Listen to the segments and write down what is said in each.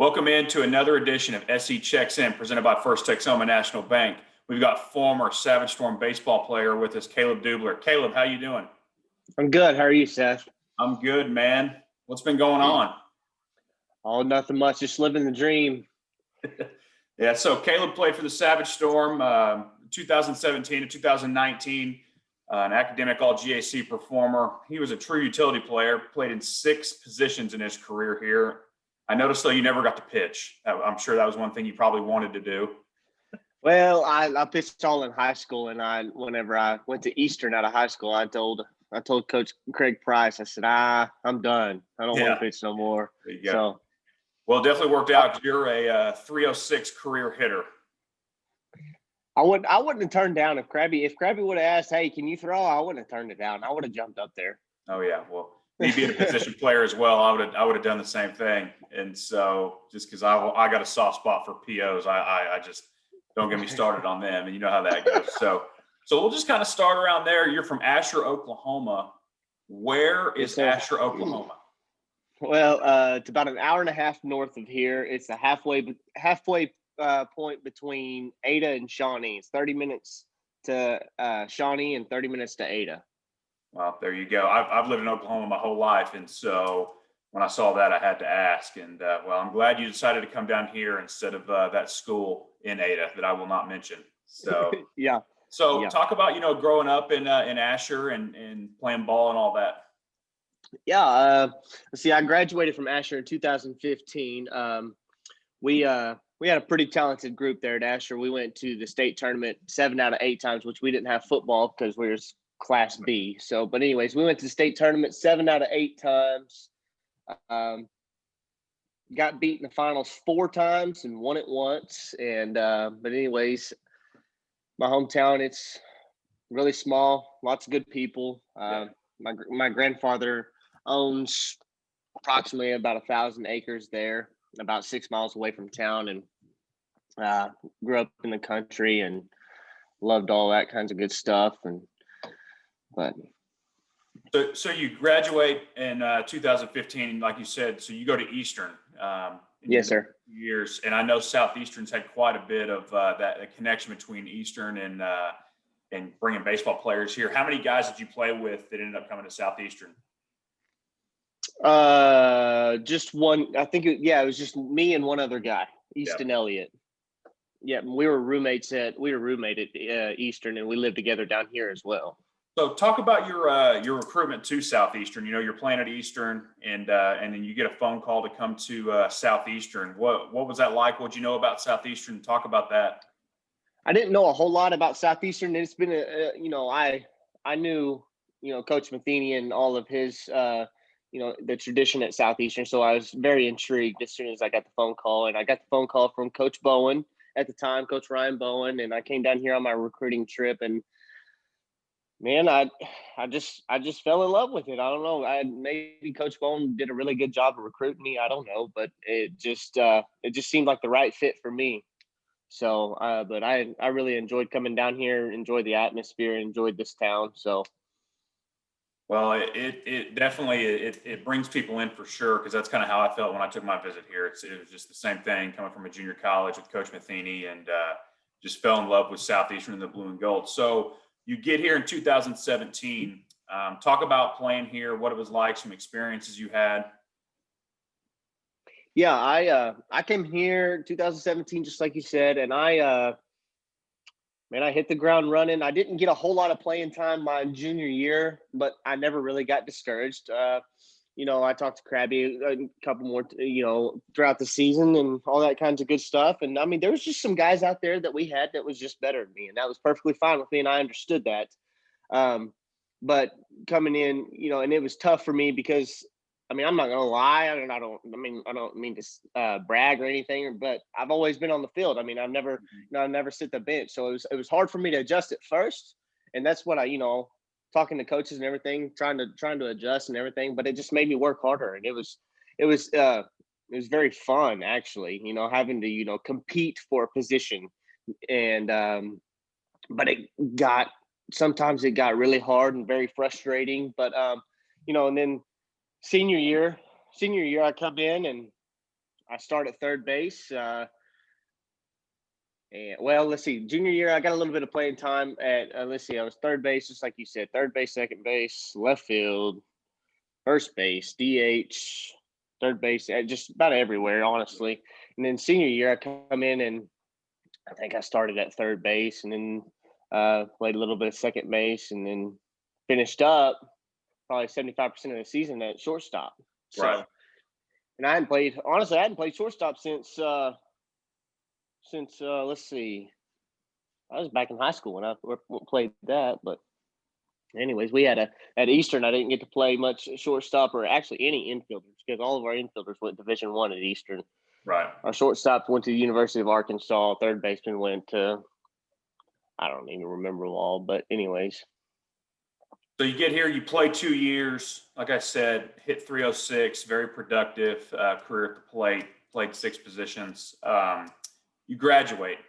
Welcome into another edition of SE Checks In, presented by First Texoma National Bank. We've got former Savage Storm baseball player with us, Caleb Dubler. Caleb, how you doing? I'm good. How are you, Seth? I'm good, man. What's been going on? Oh, nothing much. Just living the dream. Yeah, so Caleb played for the Savage Storm 2017 to 2019, an academic all-GAC performer. He was a true utility player, played in 6 positions in his career here. I noticed, though, you never got to pitch. I'm sure that was one thing you probably wanted to do. Well, I pitched all in high school, and whenever I went to Eastern out of high school, I told Coach Craig Price, I said, I'm done. I don't want to pitch no more. There you go. So, well, it definitely worked out because you're a 306 career hitter. I wouldn't have turned down if Krabby would have asked, hey, can you throw? I wouldn't have turned it down. I would have jumped up there. Oh yeah, well, me being a position player as well, I would have done the same thing. And so just because I got a soft spot for POs, I just don't get me started on them, and you know how that goes. So we'll just kind of start around there. You're from Asher, Oklahoma. Where is Asher, Oklahoma? Well, it's about an hour and a half north of here. It's the halfway point between Ada and Shawnee. It's 30 minutes to Shawnee and 30 minutes to Ada. Well, there you go. I've lived in Oklahoma my whole life, and so when I saw that, I had to ask. And well, I'm glad you decided to come down here instead of that school in Ada that I will not mention. So yeah. So talk about growing up in Asher and playing ball and all that. Yeah. See, I graduated from Asher in 2015. We had a pretty talented group there at Asher. We went to the state tournament 7 out of 8 times, which we didn't have football because we were Class B. So, but anyways, we went to the state tournament 7 out of 8 times. Got beat in the finals 4 times and won it once. And but anyways, my hometown, it's really small, lots of good people. My grandfather owns approximately about 1,000 acres there, about 6 miles away from town, and grew up in the country and loved all that kinds of good stuff. So you graduate in 2015, like you said. So you go to Eastern. Yes, sir. Years, and I know Southeastern's had quite a bit of that connection between Eastern and bringing baseball players here. How many guys did you play with that ended up coming to Southeastern? Just one. I think it was just me and one other guy, Easton Elliott. Yeah, we were roommates at Eastern, and we lived together down here as well. So talk about your recruitment to Southeastern. You're playing at Eastern, and then you get a phone call to come to Southeastern. What was that like? What'd you know about Southeastern? Talk about that. I didn't know a whole lot about Southeastern. It's been I knew Coach Matheny and all of his the tradition at Southeastern. So I was very intrigued as soon as I got the phone call, and I got the phone call from Coach Bowen at the time, Coach Ryan Bowen, and I came down here on my recruiting trip, and man, I just fell in love with it. I don't know. Maybe Coach Bowen did a really good job of recruiting me. I don't know, but it just seemed like the right fit for me. So, but I really enjoyed coming down here, enjoyed the atmosphere, enjoyed this town. So, well, it definitely it brings people in for sure, because that's kind of how I felt when I took my visit here. It was just the same thing coming from a junior college with Coach Matheny, and just fell in love with Southeastern and the blue and gold. So you get here in 2017. Talk about playing here, what it was like, some experiences you had. Yeah, I came here in 2017, just like you said, and I hit the ground running. I didn't get a whole lot of playing time my junior year, but I never really got discouraged. I talked to Krabby a couple more, throughout the season and all that kinds of good stuff. And I mean, there was just some guys out there that we had that was just better than me, and that was perfectly fine with me, and I understood that. But coming in, and it was tough for me because, I mean, I'm not gonna lie. I don't mean to brag or anything, but I've always been on the field. I mean, I've never sit the bench, so it was hard for me to adjust at first, and that's what talking to coaches and everything, trying to adjust and everything, but it just made me work harder, and it was very fun, actually, having to compete for a position, and but sometimes it got really hard and very frustrating, but and then senior year I come in and I start at third base. And well, let's see. Junior year, I got a little bit of playing time at. Let's see. I was third base, just like you said. Third base, second base, left field, first base, DH, third base, just about everywhere, honestly. And then senior year, I come in and I think I started at third base, and then played a little bit of second base, and then finished up probably 75% of the season at shortstop. So, Right. and I hadn't played shortstop since let's see, I was back in high school when I played that. But anyways, we had at Eastern, I didn't get to play much shortstop or actually any infielders because all of our infielders went Division I at Eastern. Right. Our shortstop went to the University of Arkansas. Third baseman went to, I don't even remember them all, but anyways. So you get here, you play 2 years. Like I said, hit 306, very productive career at the plate, played 6 positions. You graduate.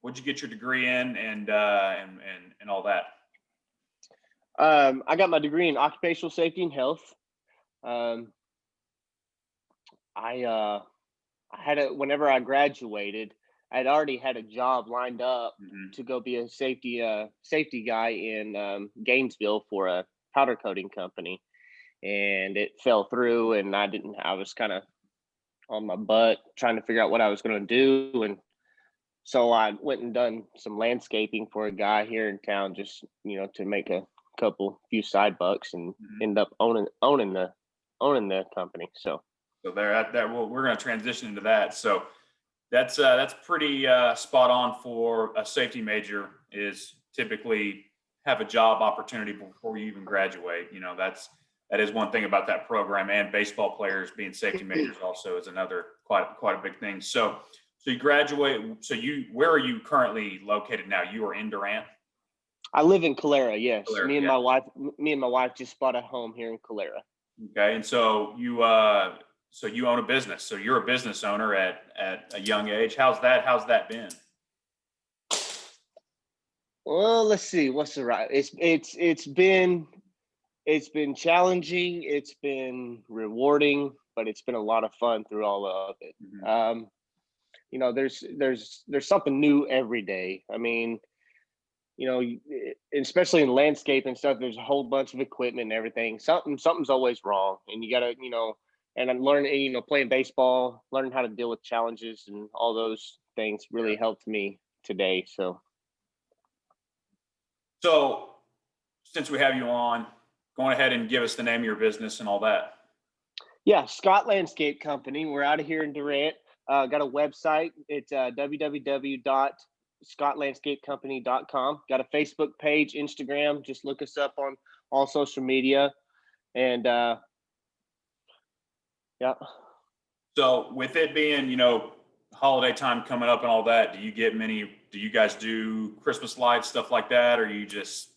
What'd you get your degree in and all that? I got my degree in occupational safety and health. I had whenever I graduated, I'd already had a job lined up to go be a safety guy in Gainesville for a powder coating company, and it fell through. And I was kind of on my butt trying to figure out what I was going to do, and so I went and done some landscaping for a guy here in town, just to make a few side bucks, and end up owning the company. So we're going to transition into that. So that's pretty spot on for a safety major, is typically have a job opportunity before you even graduate. That is one thing about that program, and baseball players being safety majors also is another quite a big thing. So you graduate. So where are you currently located now? You are in Durant? I live in Calera. Yes. Calera, me and my wife just bought a home here in Calera. Okay. And so you own a business. So you're a business owner at a young age. How's that been? Well, let's see. What's the right? It's been challenging. It's been rewarding, but it's been a lot of fun through all of it. There's something new every day. I mean, especially in landscape and stuff, there's a whole bunch of equipment and everything. Something's always wrong, and you gotta, and I'm learning, playing baseball, learning how to deal with challenges and all those things really helped me today. So since we have you on, go ahead and give us the name of your business and all that. Yeah, Scott Landscape Company. We're out of here in Durant. Got a website. It's www.scottlandscapecompany.com. Got a Facebook page, Instagram. Just look us up on all social media. And yeah. So with it being, holiday time coming up and all that, do you guys do Christmas lights, stuff like that? Or you just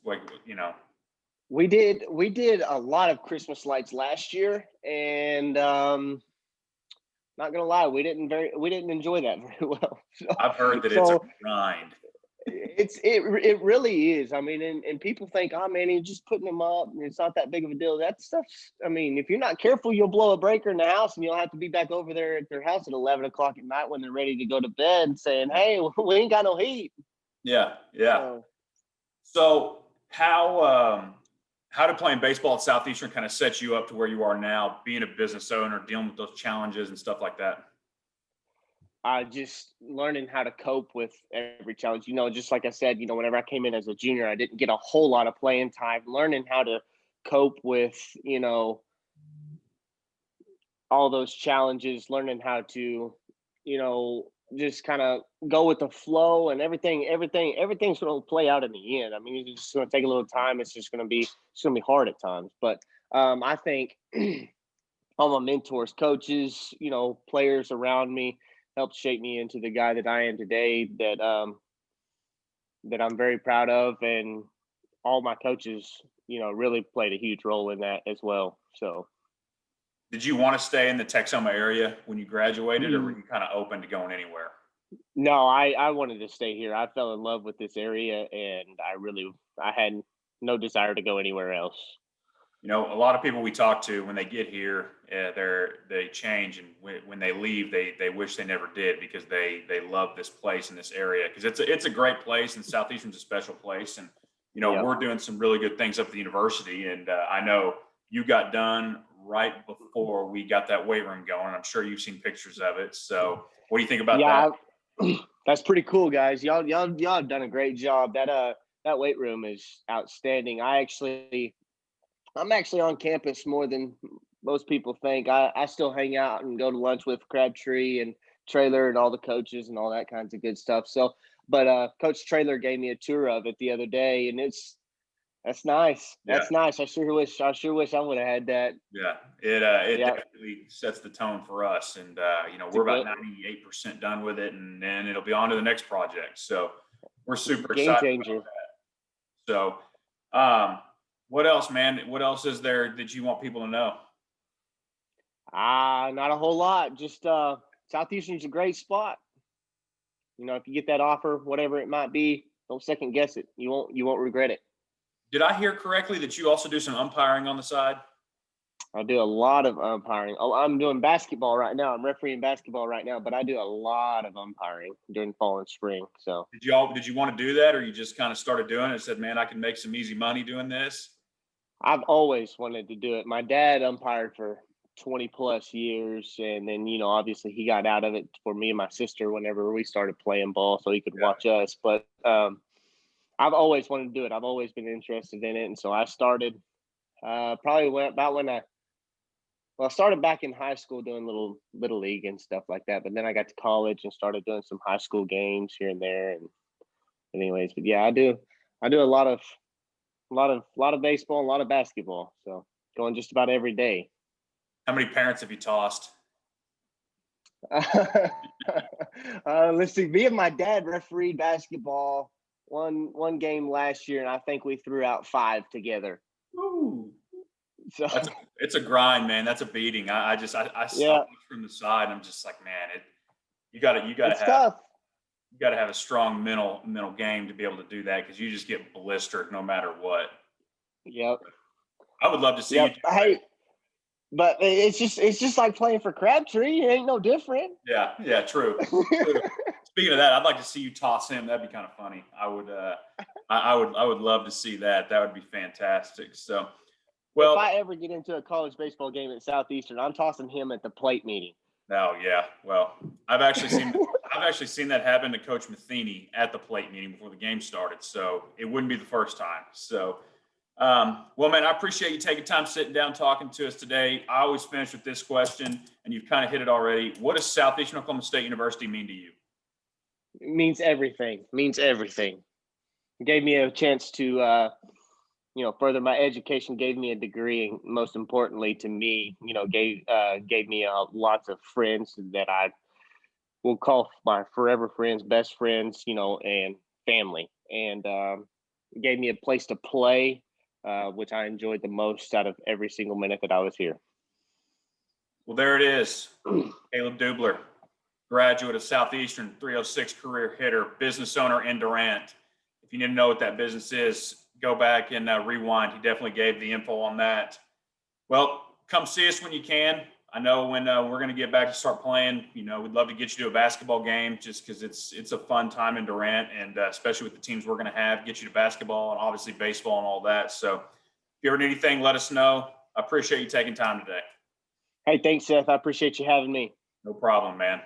We did a lot of Christmas lights last year, and not gonna lie, we didn't enjoy that very well. So, I've heard that it's a grind. It really is. I mean, and people think, oh man, you're just putting them up, and it's not that big of a deal. That stuff's, I mean, if you're not careful, you'll blow a breaker in the house, and you'll have to be back over there at their house at 11 o'clock at night when they're ready to go to bed, saying, hey, we ain't got no heat. Yeah. So how did playing baseball at Southeastern kind of set you up to where you are now, being a business owner, dealing with those challenges and stuff like that? Just learning how to cope with every challenge. Just like I said, whenever I came in as a junior, I didn't get a whole lot of playing time. Learning how to cope with, all those challenges, learning how to, just kind of go with the flow, and everything's going to play out in the end. I mean, it's just going to take a little time. It's going to be hard at times. But I think all my mentors, coaches, players around me helped shape me into the guy that I am today, that I'm very proud of. And all my coaches, really played a huge role in that as well. So. Did you want to stay in the Texoma area when you graduated, or were you kind of open to going anywhere? No, I wanted to stay here. I fell in love with this area, and I had no desire to go anywhere else. a lot of people we talk to when they get here, they change, and when they leave, they wish they never did, because they love this place and this area, because it's a great place, and Southeastern's a special place, and Yep. we're doing some really good things up at the university, and I know you got done right before we got that weight room going. I'm sure you've seen pictures of it. So what do you think about that? That's pretty cool, guys. Y'all have done a great job. That weight room is outstanding. I'm actually on campus more than most people think. I still hang out and go to lunch with Crabtree and Traylor and all the coaches and all that kinds of good stuff. So, but Coach Traylor gave me a tour of it the other day, and that's nice. That's nice. I sure wish I would have had that. Yeah, it definitely sets the tone for us, and we're about 98% done with it, and then it'll be on to the next project. So we're super excited changer. about that. So, what else, man? What else is there that you want people to know? Not a whole lot. Just Southeastern's a great spot. If you get that offer, whatever it might be, don't second guess it. You won't regret it. Did I hear correctly that you also do some umpiring on the side? I do a lot of umpiring. Oh, I'm doing basketball right now. I'm refereeing basketball right now, but I do a lot of umpiring during fall and spring. So did you want to do that, or you just kind of started doing it and said, man, I can make some easy money doing this? I've always wanted to do it. My dad umpired for 20 plus years, and then obviously he got out of it for me and my sister whenever we started playing ball, so he could watch us. But I've always wanted to do it. I've always been interested in it, and so I started probably I started back in high school doing little league and stuff like that. But then I got to college and started doing some high school games here and there. And anyways, but yeah, I do a lot of baseball, a lot of basketball. So going just about every day. How many parents have you tossed? Let's see. Me and my dad refereed basketball one game last year, and I think we threw out 5 together. Ooh. So it's a grind, man. That's a beating. I saw from the side. I'm just like, man, you got to have a strong mental game to be able to do that, because you just get blistered no matter what. Yep. I would love to see you. Hey, but it's just like playing for Crabtree. It ain't no different. Yeah, true. Speaking of that, I'd like to see you toss him. That'd be kind of funny. I would love to see that. That would be fantastic. So, well, if I ever get into a college baseball game at Southeastern, I'm tossing him at the plate meeting. Oh yeah. Well, I've actually seen that happen to Coach Matheny at the plate meeting before the game started. So it wouldn't be the first time. So, well, man, I appreciate you taking time sitting down talking to us today. I always finish with this question, and you've kind of hit it already. What does Southeastern Oklahoma State University mean to you? It means everything. It gave me a chance to further my education, gave me a degree, and most importantly to me, gave me lots of friends that I will call my forever friends, best friends, and family. And gave me a place to play, which I enjoyed the most out of every single minute that I was here. Well, there it is. Caleb Dubler, graduate of Southeastern, 306 career hitter, business owner in Durant. If you need to know what that business is, go back and rewind. He definitely gave the info on that. Well, come see us when you can. I know when we're going to get back to start playing, we'd love to get you to a basketball game, just because it's a fun time in Durant, and especially with the teams we're going to have, get you to basketball and obviously baseball and all that. So if you ever need anything, let us know. I appreciate you taking time today. Hey, thanks, Seth. I appreciate you having me. No problem, man.